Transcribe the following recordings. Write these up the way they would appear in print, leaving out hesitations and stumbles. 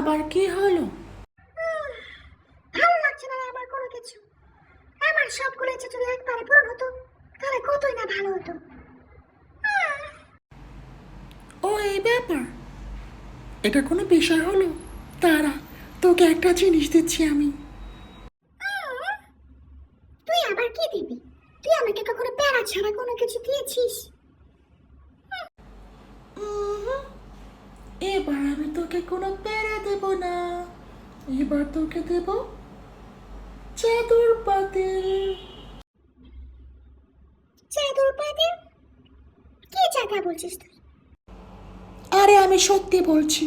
আবার কি হলো? ভালো লাগছে না আমার কোনো কিছু। আমার সবগুলো ইচ্ছে যদি একবারে পূরণ হতো তাহলে কতই না ভালো হতো। ও এই ব্যাপার, এটা কোনো বিষয় হলো? তারা, তোকে একটা জিনিস দিচ্ছি আমি। তুই আবার কি দিবি? তুই আমাকে কখনো প্যারা ছাড়া কোনো কিছু দিয়েছিস? উহুম, এবার আমি তোকে কোনো প্যারা দেব না। এবার তোকে দেব চাদর পাতিল। চাদর পাতিল? কি চাকা বলছিস তুই? আরে আমি সত্যি বলছি,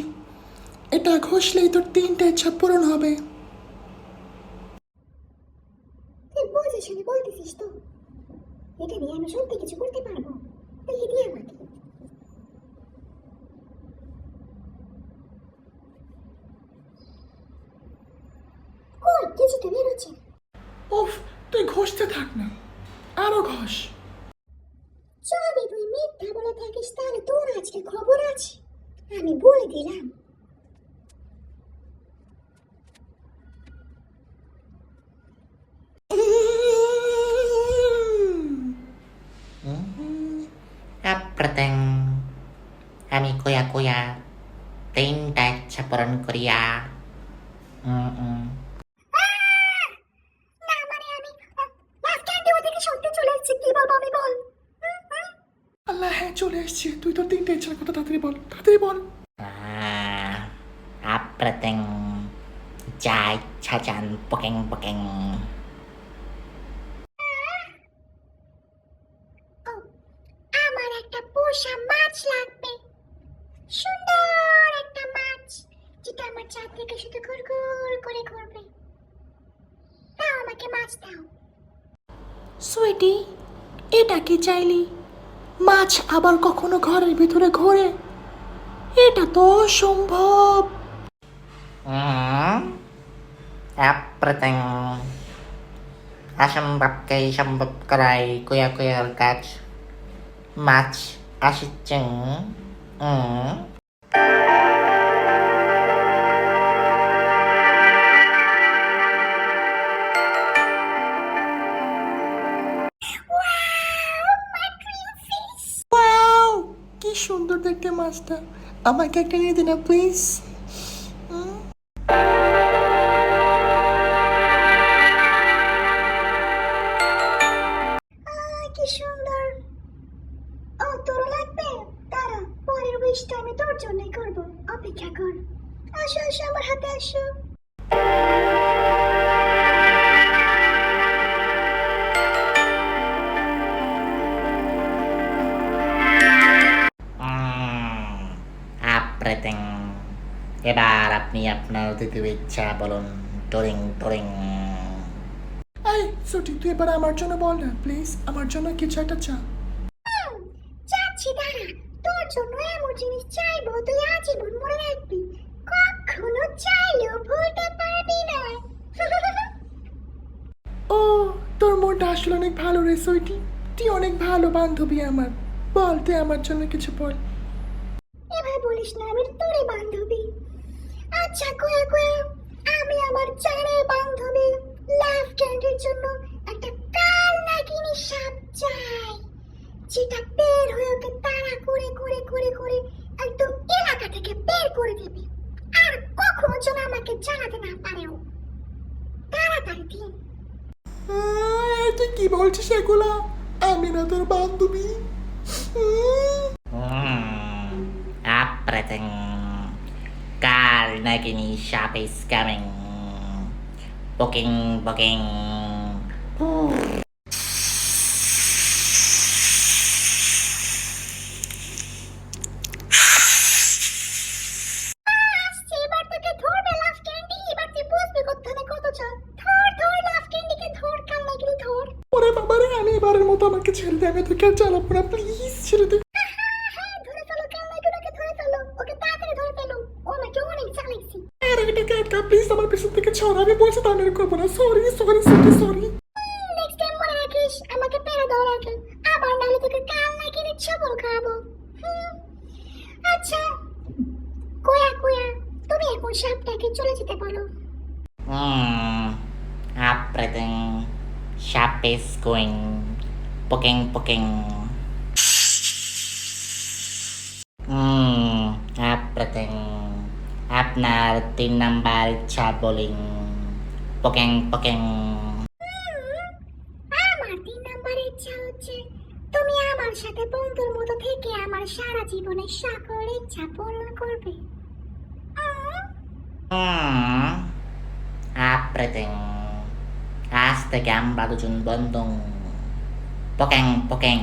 এটা ঘষলেই তোর 3টা ইচ্ছা পূরণ হবে। তুই বুঝে শুনে বলতেছিস তো? এটা নিয়ে আমি সত্যি কিছু করতে পারবো? দেখি দিয়ে আমাকে। কই কিছু তো বেরোচ্ছে না। উফ, তুই ঘষতে থাক না, আরো ঘষ। যদি তুই মিথ্যা বলে থাকিস তাহলে তোর আজকে খবর আছে, আমি বলে দিলাম। Apreteng kami kuya-kuya tindak capuran Korea. না মানে আমি লাস্ট ক্যান্ডি ওদিকে সত্যি চলে এসেছি, কি বলবো আমি বল। আল্লাহ, হ্যাঁ চলে এসছি। তুই তোর 3টা ইচ্ছার কথা তাড়াতাড়ি বল, তাড়াতাড়ি বল। Apreteng jai cacan pokeng-pokeng. ও, আমার একটা পোষা মাছ লাগবে, সুন্দর একটা মাছ যেটা আমার চারদিকে শুধু ঘুরঘুর করে ঘুরবে। দাও আমাকে মাছ দাও। সুইটি, এটা কি চাইলি? মাছ আবার কখনো ঘরের ভিতরে ঘোরে? এটা তো অসম্ভব। Apreteng asambab kay sambab karay kuya-kuya catch match asitjeng. Wow, কি সুন্দর দেখতে মাছটা। আমাকে একটা নিয়ে দে না প্লিজ। কি সুন্দর। ও তোর লাগবে? দাঁড়া, পরের উইশটা আমি তোর জন্যই করব, অপেক্ষা কর। আসো আসো আমার হাতে আসো। Apreteng এবার আপনি আপনার দ্বিতীয় ইচ্ছা বলুন। টরিং টরিং। এই সুইটি, তুই এবার আমার জন্য বল না প্লিজ, আমার জন্য কিছু একটা চা। চাচ্ছি, দাঁড়া। তোর জন্য এমন জিনিস চাইবো তুই আজীবন মনে রাখবি, কখনো চাইলেও ভুলতে পারবি না। ও, তোর মনটা আসলে অনেক ভালো রে সুইটি। তুই অনেক ভালো বান্ধবী আমার। বল, তুই আমার জন্য কিছু বল। এভাবে বলিস না, আমি তোরই বান্ধবী। আচ্ছা কুয়া কুয়া, আমি আমার চারের বান্ধবী লাভ ক্যান্ডির জন্য একটা কাল নাগিনী সাপ চাই, যেটা বের হয়ে ওকে তাড়া করে করে করে করে একদম এলাকা থেকে বের করে দেবে, আর কখনো যেন আমাকে জানাতে না পারেও। তাড়াতাড়ি দিন। তুই কি বলছিস এগুলা? আমি না তোর বান্ধবী। Apreteng Carl Nagini shop is coming. Booking booking. আসছে, এবার তোকে ধরবে লাভ ক্যান্ডি, এবার তুই বুঝবি কোথায় কত চাল। ধর ধর লাভ ক্যান্ডিকে ধর, কাল নাগিনী ধর। ওরে বাবারে, আমি এবারের মতো আমাকে ছেড়ে দে, আমি তোকে আর চালাবো না, প্লিজ ছেড়ে দে। হ্যাঁ ধরে ফেলো, কাল নাগিনীকে ধরে ফেলো, ওকে তাড়াতাড়ি ধরে ফেলো, ও আমাকে অনেক চালাইছে। আরে এটাকে আটকা প্লিজ, আমার পেছন থেকে ছড়। আমি বলছি তো আমি করবো না। Sorry sorry sorry sorry. Next time মনে রাখিস আমাকে পেরে দাও রাখে, আবার নাহলে তোকে কাল নাগিনীর ছবল খাবো। আচ্ছা কুয়া কুয়া, তুমি এখন সাপটাকে চলে যেতে বলো। Everything. Sharp is going. Poking, poking. Everything. আপনার 3 নাম্বার ইচ্ছা বোলিং। পোকেং পোকেং। আমার 3 নম্বরের ইচ্ছা হচ্ছে তুমি আমার সাথে বন্ধুর মতো থেকে আমার সারা জীবনের সকল ইচ্ছা পূরণ করবে। Everything. আজ থেকে আমরা দুজন বন্ধু। পোকেং পোকেং।